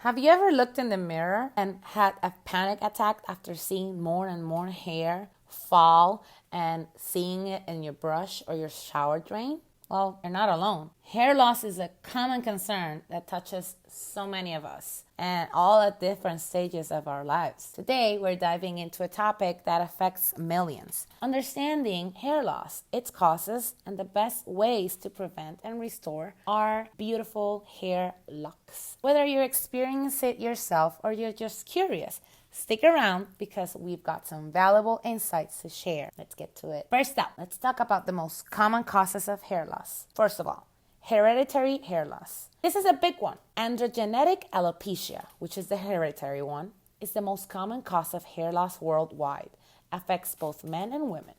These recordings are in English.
Have you ever looked in the mirror and had a panic attack after seeing more and more hair fall and seeing it in your brush or your shower drain? Well, you're not alone. Hair loss is a common concern that touches so many of us and all at different stages of our lives. Today, we're diving into a topic that affects millions. Understanding hair loss, its causes, and the best ways to prevent and restore our beautiful hair locks. Whether you're experiencing it yourself or you're just curious, stick around because we've got some valuable insights to share. Let's get to it. First up, let's talk about the most common causes of hair loss. First of all, hereditary hair loss. This is a big one. Androgenetic alopecia, which is the hereditary one, is the most common cause of hair loss worldwide. Affects both men and women.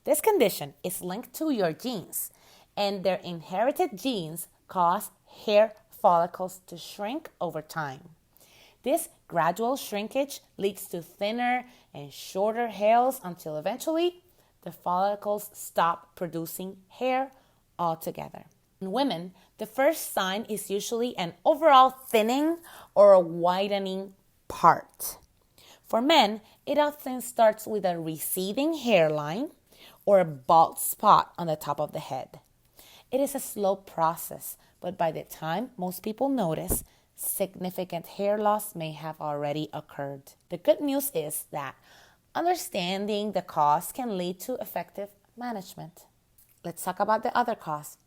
This condition is linked to your genes, and their inherited genes cause hair follicles to shrink over time. This gradual shrinkage leads to thinner and shorter hairs until eventually the follicles stop producing hair altogether. In women, the first sign is usually an overall thinning or a widening part. For men, it often starts with a receding hairline or a bald spot on the top of the head. It is a slow process, but by the time most people notice, significant hair loss may have already occurred. The good news is that understanding the cause can lead to effective management. Let's talk about the other cause,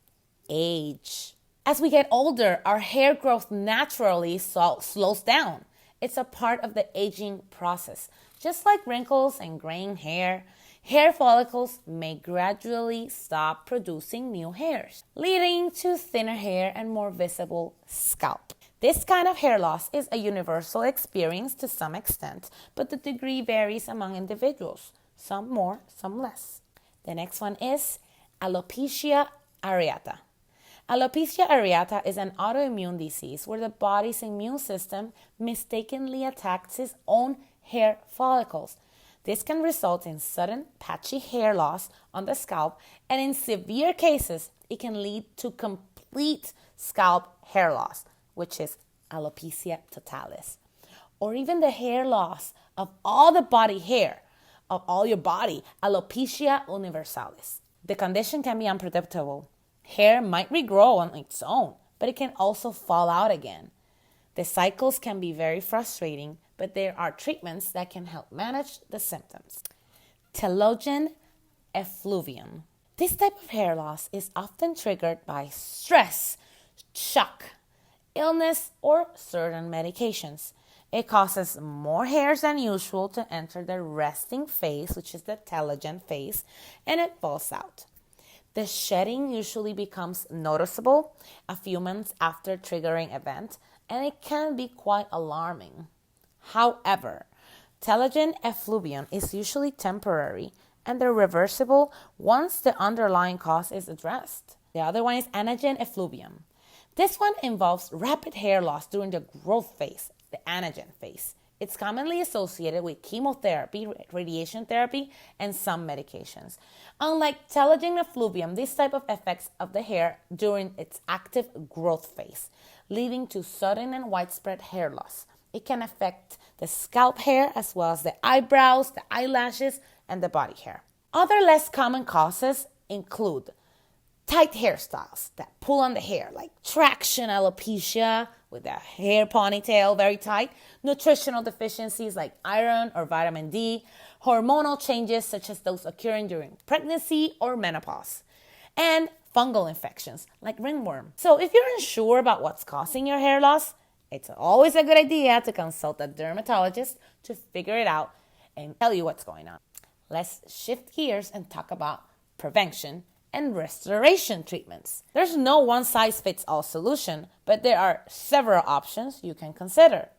age. As we get older, our hair growth naturally slows down. It's a part of the aging process. Just like wrinkles and graying hair, hair follicles may gradually stop producing new hairs, leading to thinner hair and more visible scalp. This kind of hair loss is a universal experience to some extent, but the degree varies among individuals, some more, some less. The next one is alopecia areata. Alopecia areata is an autoimmune disease where the body's immune system mistakenly attacks its own hair follicles. This can result in sudden patchy hair loss on the scalp, and in severe cases, it can lead to complete scalp hair loss, which is alopecia totalis, or even the hair loss of all the body hair, of all your body, alopecia universalis. The condition can be unpredictable. Hair might regrow on its own, but it can also fall out again. The cycles can be very frustrating, but there are treatments that can help manage the symptoms. Telogen effluvium. This type of hair loss is often triggered by stress, shock, illness, or certain medications. It causes more hairs than usual to enter the resting phase, which is the telogen phase, and it falls out. The shedding usually becomes noticeable a few months after triggering event, and it can be quite alarming. However, telogen effluvium is usually temporary and they're reversible once the underlying cause is addressed. The other one is Anagen effluvium. This one involves rapid hair loss during the growth phase, the Anagen phase. It's commonly associated with chemotherapy, radiation therapy, and some medications. Unlike telogen effluvium, this type of effects of the hair during its active growth phase, leading to sudden and widespread hair loss. It can affect the scalp hair as well as the eyebrows, the eyelashes, and the body hair. Other less common causes include tight hairstyles that pull on the hair, like traction alopecia with the hair ponytail very tight, nutritional deficiencies like iron or vitamin D, hormonal changes such as those occurring during pregnancy or menopause, and fungal infections like ringworm. So if you're unsure about what's causing your hair loss, it's always a good idea to consult a dermatologist to figure it out and tell you what's going on. Let's shift gears and talk about prevention and restoration treatments. There's no one-size-fits-all solution, but there are several options you can consider.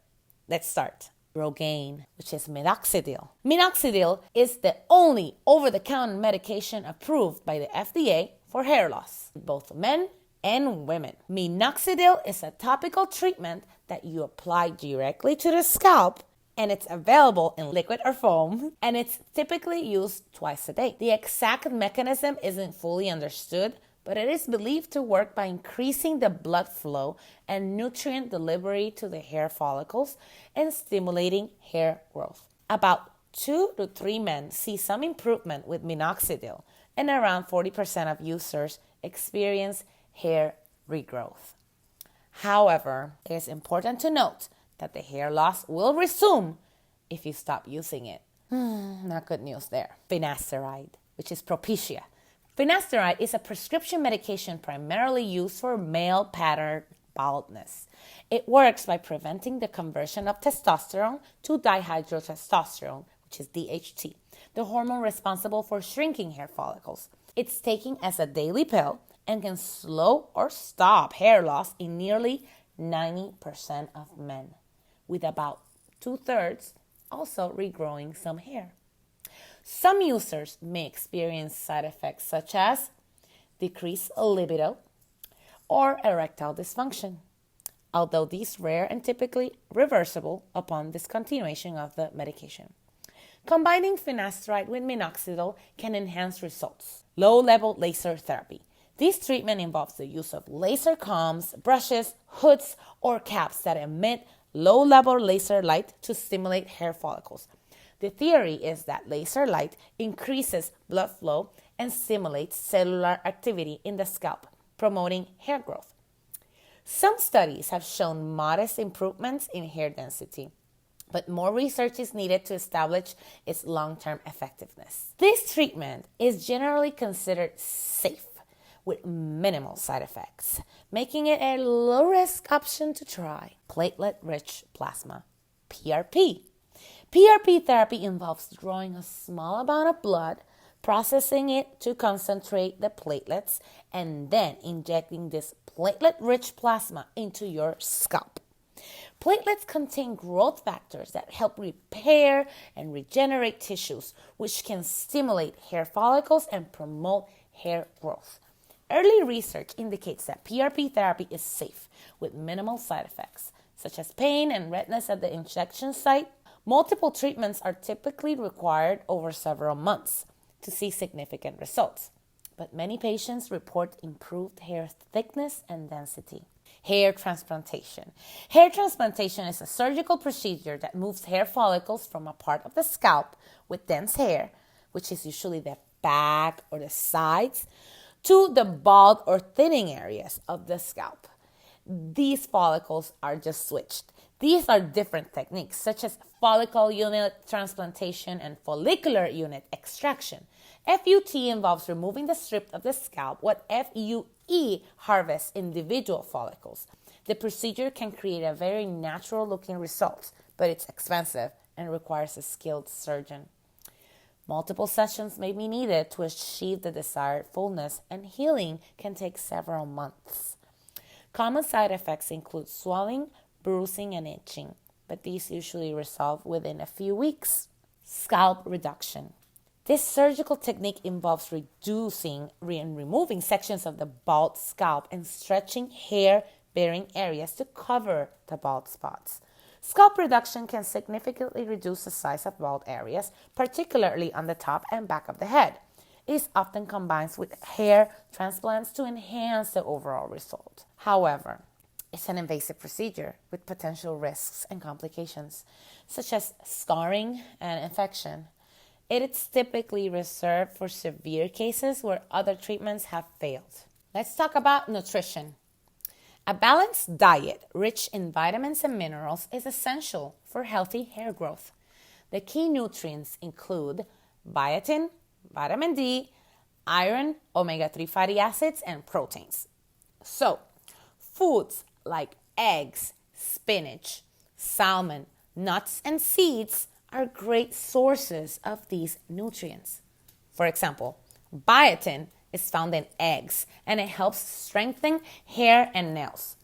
Let's start. Rogaine, which is Minoxidil. Minoxidil is the only over-the-counter medication approved by the FDA for hair loss, both men and women. Minoxidil is a topical treatment that you apply directly to the scalp, and it's available in liquid or foam, and it's typically used twice a day. The exact mechanism isn't fully understood but it is believed to work by increasing the blood flow and nutrient delivery to the hair follicles and stimulating hair growth. About 2 to 3 men see some improvement with minoxidil, and around 40% of users experience hair regrowth. However, it is important to note that the hair loss will resume if you stop using it. Not good news there. Finasteride, which is Alopecia. Finasteride is a prescription medication primarily used for male pattern baldness. It works by preventing the conversion of testosterone to dihydrotestosterone, which is DHT, the hormone responsible for shrinking hair follicles. It's taken as a daily pill and can slow or stop hair loss in nearly 90% of men, with about 2/3 also regrowing some hair. Some users may experience side effects such as decreased libido or erectile dysfunction, although these are rare and typically reversible upon discontinuation of the medication. Combining finasteride with minoxidil can enhance results. Low-level laser therapy. This treatment involves the use of laser combs, brushes, hoods, or caps that emit low-level laser light to stimulate hair follicles. The theory is that laser light increases blood flow and stimulates cellular activity in the scalp, promoting hair growth. Some studies have shown modest improvements in hair density, but more research is needed to establish its long-term effectiveness. This treatment is generally considered safe with minimal side effects, making it a low-risk option to try. Platelet-rich plasma, PRP. PRP therapy involves drawing a small amount of blood, processing it to concentrate the platelets, and then injecting this platelet-rich plasma into your scalp. Platelets contain growth factors that help repair and regenerate tissues, which can stimulate hair follicles and promote hair growth. Early research indicates that PRP therapy is safe with minimal side effects, such as pain and redness at the injection site. Multiple treatments are typically required over several months to see significant results, but many patients report improved hair thickness and density. Hair transplantation. Hair transplantation is a surgical procedure that moves hair follicles from a part of the scalp with dense hair, which is usually the back or the sides, to the bald or thinning areas of the scalp. These follicles are just switched. These are different techniques, such as follicle unit transplantation and follicular unit extraction. FUT involves removing the strip of the scalp, what FUE harvests individual follicles. The procedure can create a very natural-looking result, but it's expensive and requires a skilled surgeon. Multiple sessions may be needed to achieve the desired fullness, and healing can take several months. Common side effects include swelling, bruising, and itching, but these usually resolve within a few weeks. Scalp reduction. This surgical technique involves reducing and removing sections of the bald scalp and stretching hair-bearing areas to cover the bald spots. Scalp reduction can significantly reduce the size of bald areas, particularly on the top and back of the head. It is often combined with hair transplants to enhance the overall result. However, it's an invasive procedure with potential risks and complications, such as scarring and infection. It is typically reserved for severe cases where other treatments have failed. Let's talk about nutrition. A balanced diet rich in vitamins and minerals is essential for healthy hair growth. The key nutrients include biotin, vitamin D, iron, omega-3 fatty acids, and proteins. So, foods like eggs, spinach, salmon, nuts, and seeds are great sources of these nutrients. For example, biotin is found in eggs, and it helps strengthen hair and nails.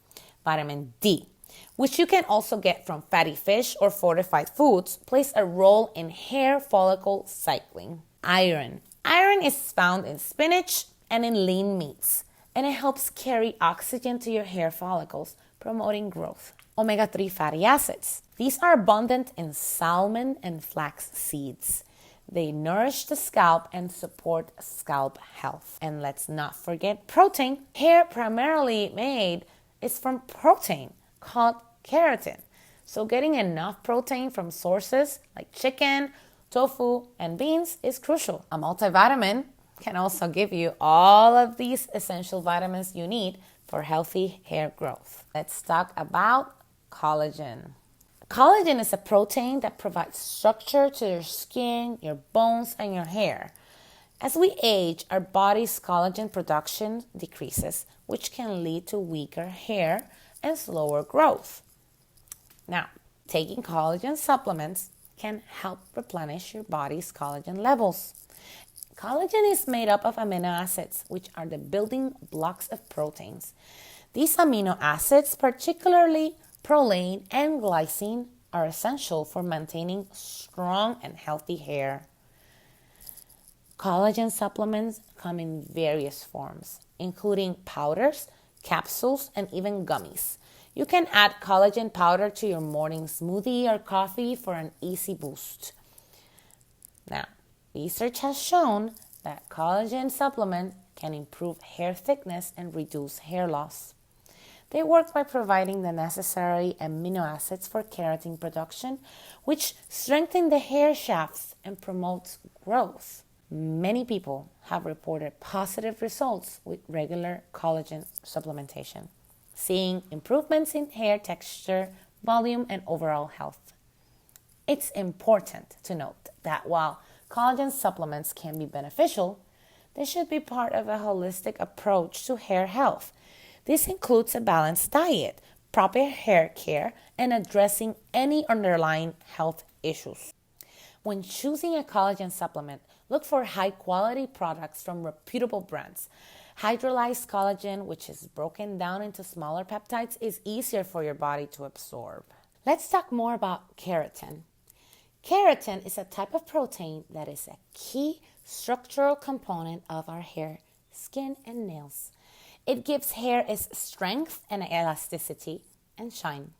Vitamin D, which you can also get from fatty fish or fortified foods, plays a role in hair follicle cycling. Iron. Iron is found in spinach and in lean meats, and it helps carry oxygen to your hair follicles, promoting growth. Omega-3 fatty acids. These are abundant in salmon and flax seeds. They nourish the scalp and support scalp health. And let's not forget protein. Hair primarily made is from protein called keratin. So getting enough protein from sources like chicken, tofu, and beans is crucial. A multivitamin can also give you all of these essential vitamins you need for healthy hair growth. Let's talk about collagen. Collagen is a protein that provides structure to your skin, your bones, and your hair. As we age, our body's collagen production decreases, which can lead to weaker hair and slower growth. Now, taking collagen supplements can help replenish your body's collagen levels. Collagen is made up of amino acids, which are the building blocks of proteins. These amino acids, particularly proline and glycine, are essential for maintaining strong and healthy hair. Collagen supplements come in various forms, including powders, capsules, and even gummies. You can add collagen powder to your morning smoothie or coffee for an easy boost. Now, research has shown that collagen supplement can improve hair thickness and reduce hair loss. They work by providing the necessary amino acids for keratin production, which strengthen the hair shafts and promotes growth. Many people have reported positive results with regular collagen supplementation, seeing improvements in hair texture, volume, and overall health. It's important to note that while collagen supplements can be beneficial, they should be part of a holistic approach to hair health. This includes a balanced diet, proper hair care, and addressing any underlying health issues. When choosing a collagen supplement, look for high-quality products from reputable brands. Hydrolyzed collagen, which is broken down into smaller peptides, is easier for your body to absorb. Let's talk more about keratin. Keratin is a type of protein that is a key structural component of our hair, skin, and nails. It gives hair its strength and elasticity and shine.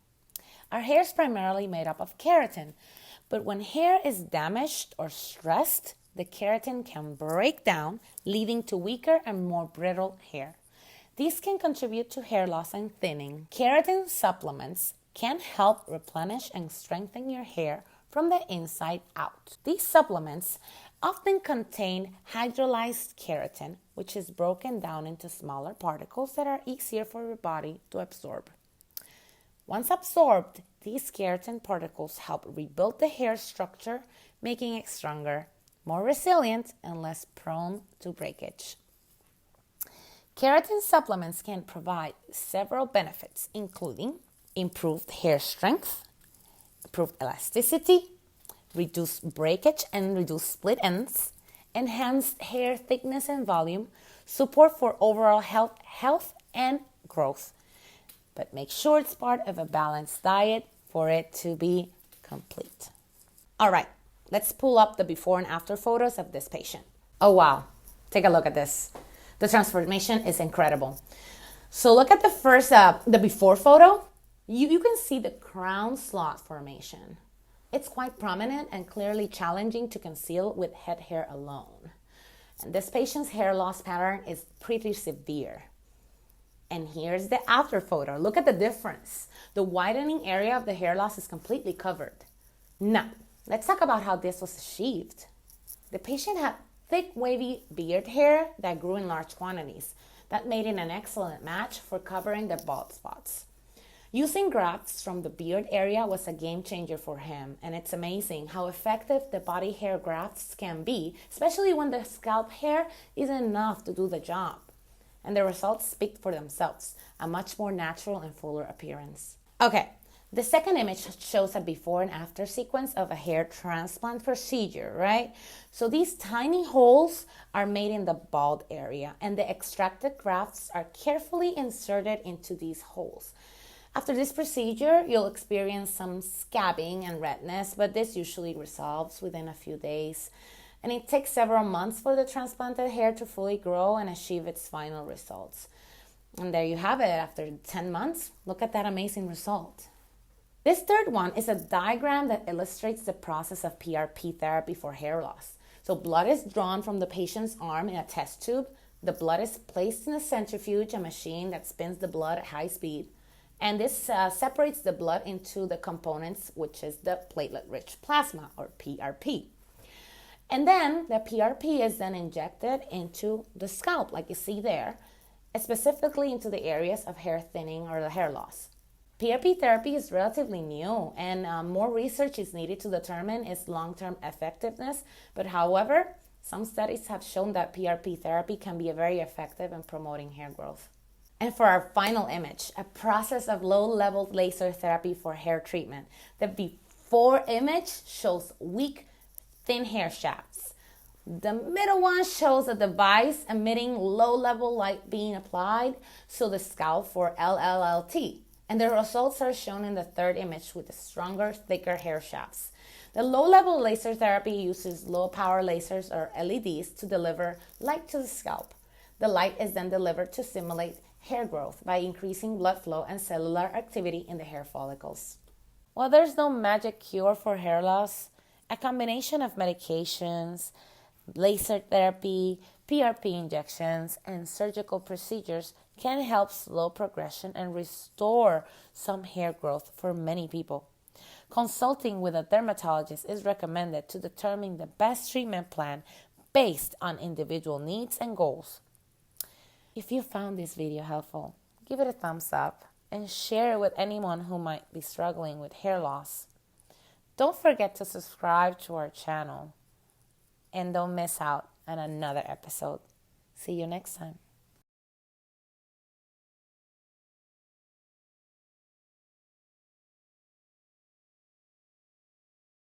Our hair is primarily made up of keratin, but when hair is damaged or stressed, the keratin can break down, leading to weaker and more brittle hair. These can contribute to hair loss and thinning. Keratin supplements can help replenish and strengthen your hair from the inside out. These supplements often contain hydrolyzed keratin, which is broken down into smaller particles that are easier for your body to absorb. Once absorbed, these keratin particles help rebuild the hair structure, making it stronger, more resilient, and less prone to breakage. Keratin supplements can provide several benefits, including improved hair strength, improved elasticity, reduced breakage and reduced split ends, enhanced hair thickness and volume, support for overall health and growth. But make sure it's part of a balanced diet for it to be complete. All right, let's pull up the before and after photos of this patient. Oh, wow. Take a look at this. The transformation is incredible. So look at the before photo. You can see the crown slot formation. It's quite prominent and clearly challenging to conceal with head hair alone. And this patient's hair loss pattern is pretty severe. And here's the after photo. Look at the difference. The widening area of the hair loss is completely covered. Now, let's talk about how this was achieved. The patient had thick, wavy beard hair that grew in large quantities. That made it an excellent match for covering the bald spots. Using grafts from the beard area was a game changer for him, and it's amazing how effective the body hair grafts can be, especially when the scalp hair isn't enough to do the job. And the results speak for themselves, a much more natural and fuller appearance. Okay, the second image shows a before and after sequence of a hair transplant procedure, right? So these tiny holes are made in the bald area, and the extracted grafts are carefully inserted into these holes. After this procedure, you'll experience some scabbing and redness, but this usually resolves within a few days. And it takes several months for the transplanted hair to fully grow and achieve its final results. And there you have it. After 10 months, look at that amazing result. This third one is a diagram that illustrates the process of PRP therapy for hair loss. So blood is drawn from the patient's arm in a test tube. The blood is placed in a centrifuge, a machine that spins the blood at high speed. And this separates the blood into the components, which is the platelet-rich plasma, or PRP. And then the PRP is then injected into the scalp, like you see there, specifically into the areas of hair thinning or the hair loss. PRP therapy is relatively new, and more research is needed to determine its long-term effectiveness. But however, some studies have shown that PRP therapy can be very effective in promoting hair growth. And for our final image, a process of low-level laser therapy for hair treatment. The before image shows weak, thin hair shafts. The middle one shows a device emitting low-level light being applied to the scalp for LLLT. And the results are shown in the third image with the stronger, thicker hair shafts. The low-level laser therapy uses low-power lasers or LEDs to deliver light to the scalp. The light is then delivered to stimulate hair growth by increasing blood flow and cellular activity in the hair follicles. While there's no magic cure for hair loss, a combination of medications, laser therapy, PRP injections, and surgical procedures can help slow progression and restore some hair growth for many people. Consulting with a dermatologist is recommended to determine the best treatment plan based on individual needs and goals. If you found this video helpful, give it a thumbs up and share it with anyone who might be struggling with hair loss. Don't forget to subscribe to our channel and don't miss out on another episode. See you next time.